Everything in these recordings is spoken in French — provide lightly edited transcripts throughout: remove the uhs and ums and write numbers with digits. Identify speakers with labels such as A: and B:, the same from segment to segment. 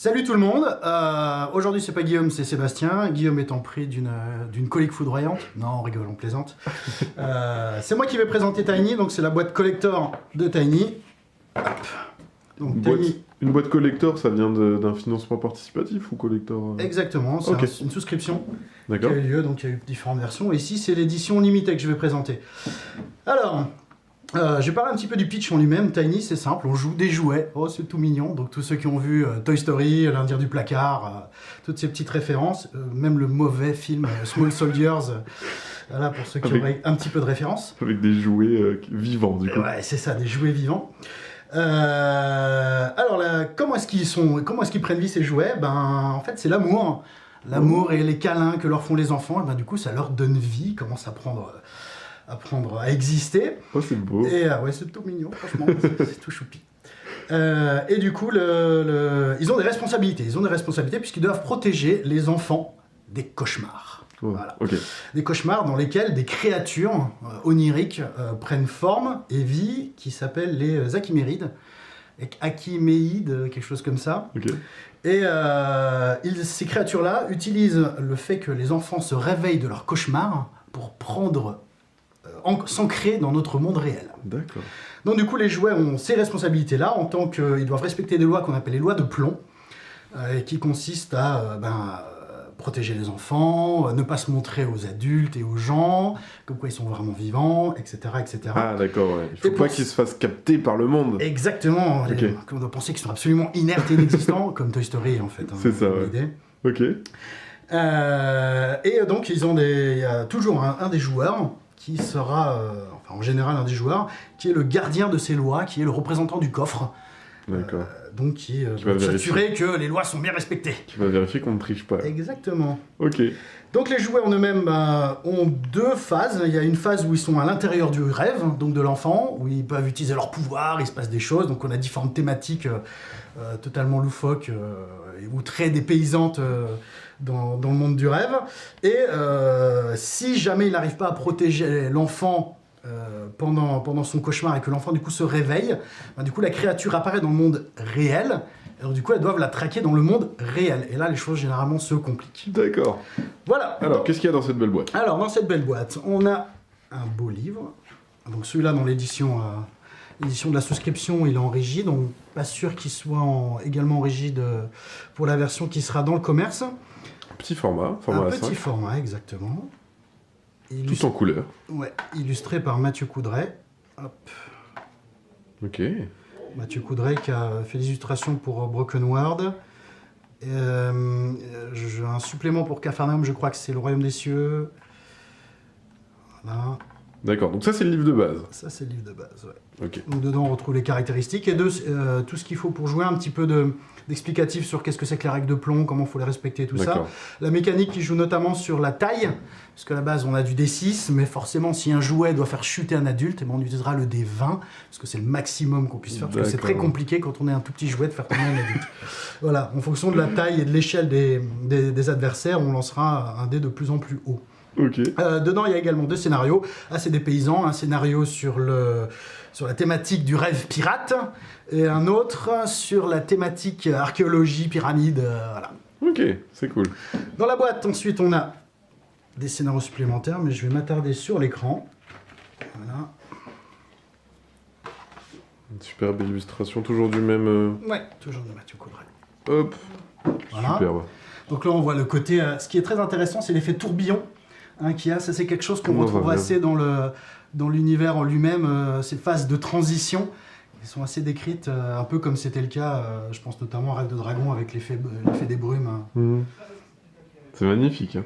A: Salut tout le monde, aujourd'hui c'est pas Guillaume, c'est Sébastien. Guillaume étant pris d'une colique foudroyante. Non, on rigole, on plaisante. C'est moi qui vais présenter Tiny, donc c'est la boîte collector de Tiny. Hop. Donc,
B: une boîte collector, ça vient d'un financement participatif ou collector
A: Exactement, c'est
B: okay.
A: Une souscription qui a eu lieu, donc il y a eu différentes versions. Et ici c'est l'édition limitée que je vais présenter. Alors... je vais parler un petit peu du pitch en lui-même. Tiny, c'est simple, on joue des jouets. Oh, c'est tout mignon. Donc tous ceux qui ont vu Toy Story, l'Indien du placard, toutes ces petites références, même le mauvais film Small Soldiers, voilà, pour ceux qui auraient un petit peu de référence.
B: Avec des jouets vivants, du coup.
A: Ouais, c'est ça, des jouets vivants. Alors, là, comment est-ce qu'ils prennent vie ces jouets? En fait, c'est l'amour. L'amour et les câlins que leur font les enfants, et du coup, ça leur donne vie, commence à apprendre à exister.
B: Oh, c'est beau.
A: Et ouais, c'est tout mignon, franchement, c'est tout choupi. Et du coup, ils ont des responsabilités. Ils ont des responsabilités puisqu'ils doivent protéger les enfants des cauchemars.
B: Oh,
A: voilà.
B: Okay.
A: Des cauchemars dans lesquels des créatures oniriques prennent forme et vie, qui s'appellent les Achimérides. Achiméides, quelque chose comme ça.
B: Okay.
A: Et ces créatures-là utilisent le fait que les enfants se réveillent de leurs cauchemars pour s'ancrer dans notre monde réel.
B: D'accord.
A: Donc du coup, les jouets ont ces responsabilités-là, en tant qu'ils doivent respecter des lois qu'on appelle les lois de plomb, qui consistent à protéger les enfants, ne pas se montrer aux adultes et aux gens, comme quoi ils sont vraiment vivants, etc. etc.
B: Ah d'accord, ouais. Il faut pas qu'ils se fassent capter par le monde.
A: Exactement,
B: okay.
A: On doit penser qu'ils sont absolument inertes et inexistants, comme Toy Story en fait. Hein,
B: c'est ça, ouais.
A: L'idée.
B: Ok.
A: Et donc il y a toujours un des joueurs qui sera, en général un des joueurs, qui est le gardien de ces lois, qui est le représentant du coffre.
B: D'accord.
A: Donc qui va s'assurer que les lois sont bien respectées.
B: Qui va vérifier qu'on ne triche pas.
A: Exactement.
B: Ok.
A: Donc les jouets en eux-mêmes ont deux phases. Il y a une phase où ils sont à l'intérieur du rêve, donc de l'enfant, où ils peuvent utiliser leur pouvoir, il se passe des choses. Donc on a différentes thématiques totalement loufoques ou très dépaysantes dans le monde du rêve. Et si jamais il n'arrive pas à protéger l'enfant pendant son cauchemar et que l'enfant du coup se réveille, du coup la créature apparaît dans le monde réel. Alors du coup, elles doivent la traquer dans le monde réel. Et là, les choses généralement se compliquent.
B: D'accord.
A: Voilà.
B: Alors, qu'est-ce qu'il y a dans cette belle boîte?
A: Alors, dans cette belle boîte, on a un beau livre. Donc celui-là, dans l'édition de la souscription, il est en rigide. Donc pas sûr qu'il soit également en rigide pour la version qui sera dans le commerce.
B: Petit format
A: Un
B: A5.
A: petit format, exactement.
B: Tout en couleur.
A: Ouais, illustré par Mathieu Coudray. Hop.
B: Ok.
A: Mathieu Coudray qui a fait des illustrations pour Broken World. Un supplément pour Capharnaüm, je crois que c'est Le Royaume des Cieux. Voilà.
B: D'accord, donc ça c'est le livre de base.
A: Ça c'est le livre de base, ouais.
B: Ok.
A: Donc dedans on retrouve les caractéristiques et tout ce qu'il faut pour jouer, un petit peu d'explicatif sur qu'est-ce que c'est que les règles de plomb, comment il faut les respecter et tout ça. La mécanique qui joue notamment sur la taille, parce qu'à la base on a du D6, mais forcément si un jouet doit faire chuter un adulte, on utilisera le D20, parce que c'est le maximum qu'on puisse faire, parce que c'est très compliqué quand on est un tout petit jouet de faire tomber un adulte. Voilà, en fonction de la taille et de l'échelle des adversaires, on lancera un dé de plus en plus haut.
B: Okay.
A: Dedans, il y a également deux scénarios assez dépaysants. Un scénario sur la thématique du rêve pirate et un autre sur la thématique archéologie, pyramide, voilà.
B: Ok, c'est cool.
A: Dans la boîte, ensuite, on a des scénarios supplémentaires, mais je vais m'attarder sur l'écran. Voilà.
B: Une superbe illustration, toujours du même...
A: Ouais, toujours de Mathieu Coudray.
B: Hop,
A: voilà.
B: Superbe.
A: Donc là, on voit le côté... ce qui est très intéressant, c'est l'effet tourbillon. Ça c'est quelque chose qu'on retrouve assez dans l'univers en lui-même, ces phases de transition, qui sont assez décrites, un peu comme c'était le cas, je pense notamment à Rêve de Dragon avec l'effet des brumes.
B: Mmh. C'est magnifique. Hein.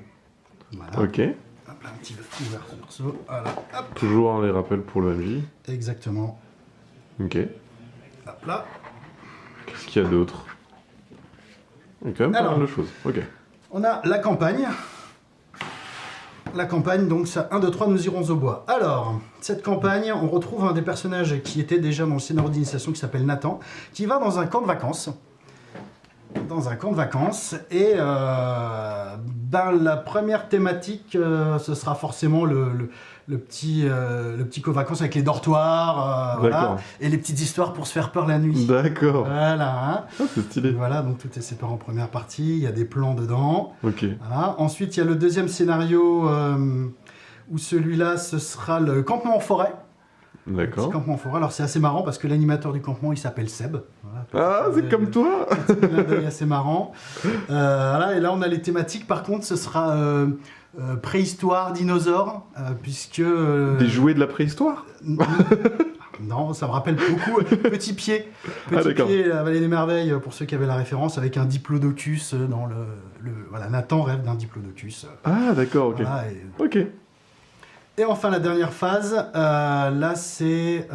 A: Voilà.
B: Ok.
A: Hop là, un petit verso. Voilà. Hop.
B: Toujours les rappels pour le MJ.
A: Exactement.
B: Ok.
A: Hop là.
B: Qu'est-ce qu'il y a d'autre? Quand même pas mal de choses. Ok.
A: On a la campagne. La campagne, donc ça, 1, 2, 3, nous irons au bois. Alors, cette campagne, on retrouve un des personnages qui était déjà dans le scénario d'initiation qui s'appelle Nathan, qui va dans un camp de vacances. dans un camp de vacances. Et la première thématique, ce sera forcément le petit co-vacances avec les dortoirs, voilà, et les petites histoires pour se faire peur la nuit.
B: D'accord.
A: Voilà. Hein.
B: Ah, c'est stylé.
A: Voilà, donc tout est séparé en première partie, il y a des plans dedans.
B: Ok.
A: Voilà. Ensuite, il y a le deuxième scénario où celui-là, ce sera le campement en forêt.
B: D'accord.
A: Petit campement en forêt. Alors c'est assez marrant parce que l'animateur du campement, il s'appelle Seb. Voilà,
B: c'est comme toi.
A: Petit clin d'œil assez marrant. Voilà, et là, on a les thématiques. Par contre, ce sera préhistoire, dinosaures, puisque...
B: Des jouets de la préhistoire?
A: Non, ça me rappelle beaucoup Petit Pied. Petit Pied, la Vallée des Merveilles, pour ceux qui avaient la référence, avec un diplodocus dans voilà, Nathan rêve d'un diplodocus.
B: Ah, d'accord, ok.
A: Voilà,
B: Ok.
A: Et enfin, la dernière phase, là, c'est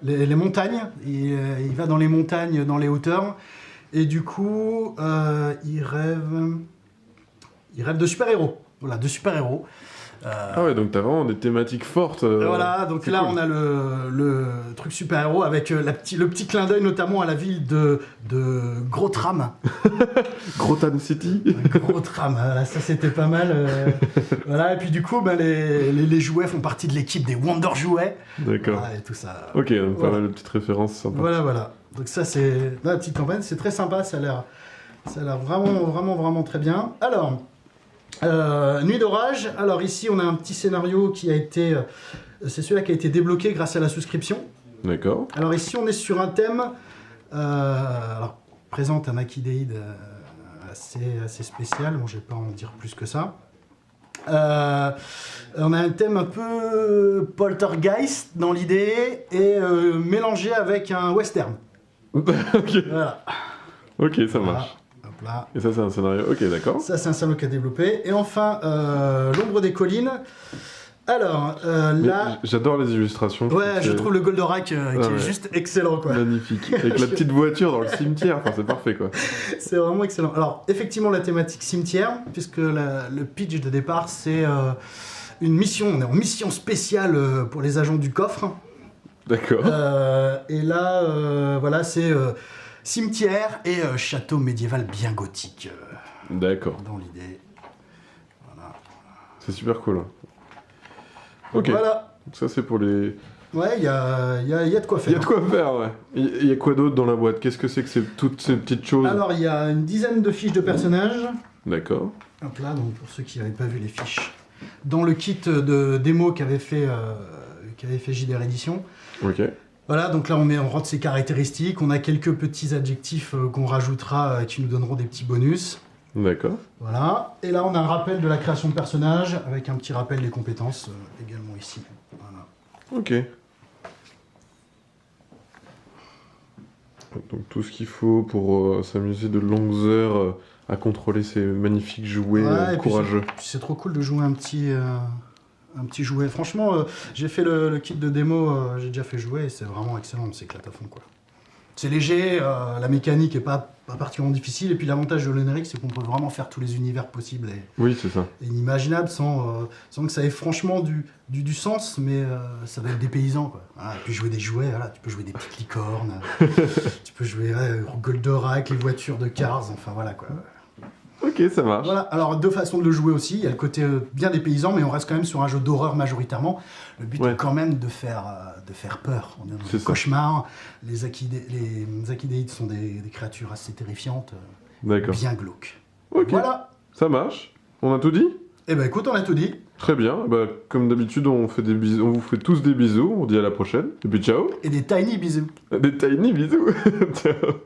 A: les montagnes. Il va dans les montagnes, dans les hauteurs. Et du coup, il rêve de super-héros. Voilà, de super-héros.
B: Ah ouais, donc t'as vraiment des thématiques fortes.
A: Voilà, donc là, cool. On a le truc super-héros avec le petit clin d'œil notamment à la ville de Grothram.
B: Grotham City.
A: Grothram, voilà, ça c'était pas mal. Voilà, et puis du coup, les jouets font partie de l'équipe des Wonder Jouets.
B: D'accord.
A: Voilà, et tout ça.
B: Ok, donc pas mal de petites références sympas.
A: Voilà. Donc ça, c'est la petite campagne, c'est très sympa, ça a l'air vraiment très bien. Alors... Nuit d'orage. Alors ici, on a un petit scénario qui a été... c'est celui-là qui a été débloqué grâce à la souscription.
B: D'accord.
A: Alors ici, on est sur un thème... alors, présente un Akidéide assez spécial. Bon, je vais pas en dire plus que ça. On a un thème un peu poltergeist dans l'idée et mélangé avec un western.
B: Ok.
A: Voilà.
B: Ok, ça marche.
A: Là.
B: Et ça, c'est un scénario. Ok, d'accord.
A: Ça, c'est un scénario qui a développé. Et enfin, l'ombre des collines. Alors, là...
B: J'adore les illustrations.
A: Ouais, je trouve le Goldorak qui est juste excellent, quoi.
B: Magnifique. Avec la petite voiture dans le cimetière. Enfin, c'est parfait, quoi.
A: C'est vraiment excellent. Alors, effectivement, la thématique cimetière, puisque le pitch de départ, c'est une mission. On est en mission spéciale pour les agents du coffre.
B: D'accord.
A: Et là, voilà, c'est... cimetière et château médiéval bien gothique.
B: D'accord.
A: Dans l'idée. Voilà.
B: C'est super cool. Ok.
A: Voilà.
B: Donc ça, c'est pour les...
A: Ouais, il y a de quoi faire.
B: Il y a de quoi faire, ouais. Il y a quoi d'autre dans la boîte? Qu'est-ce que c'est que toutes ces petites choses?
A: Alors, il y a une dizaine de fiches de personnages.
B: D'accord.
A: Hop là, donc pour ceux qui n'avaient pas vu les fiches. Dans le kit de démo qu'avait fait JDR Édition.
B: Ok.
A: Voilà, donc là on rentre ses caractéristiques, on a quelques petits adjectifs qu'on rajoutera qui nous donneront des petits bonus.
B: D'accord.
A: Voilà, et là on a un rappel de la création de personnages avec un petit rappel des compétences également ici. Voilà.
B: Ok. Donc tout ce qu'il faut pour s'amuser de longues heures à contrôler ces magnifiques jouets courageux.
A: Puis c'est trop cool de jouer un petit jouet. Franchement, j'ai fait le kit de démo, j'ai déjà fait jouer et c'est vraiment excellent, on s'éclate à fond, quoi. C'est léger, la mécanique est pas particulièrement difficile, et puis l'avantage de l'Oneric, c'est qu'on peut vraiment faire tous les univers possibles
B: oui, c'est ça.
A: Et inimaginables sans que ça ait franchement du sens, mais ça va être dépaysant, quoi. Voilà, et puis jouer des jouets, voilà, tu peux jouer des petites licornes, tu peux jouer Goldorak, les voitures de Cars, enfin voilà, quoi.
B: Ok, ça marche.
A: Voilà, alors deux façons de le jouer aussi. Il y a le côté bien dépaysant, mais on reste quand même sur un jeu d'horreur majoritairement. Le but est quand même de faire peur. On est dans un cauchemar. Les Akidéides sont des créatures assez terrifiantes, bien glauques.
B: Ok,
A: voilà.
B: Ça marche. On a tout dit?
A: Eh ben écoute, on a tout dit.
B: Très bien. Bah, comme d'habitude, on vous fait tous des bisous. On dit à la prochaine. Et puis ciao.
A: Et des tiny bisous.
B: Des tiny bisous. Ciao.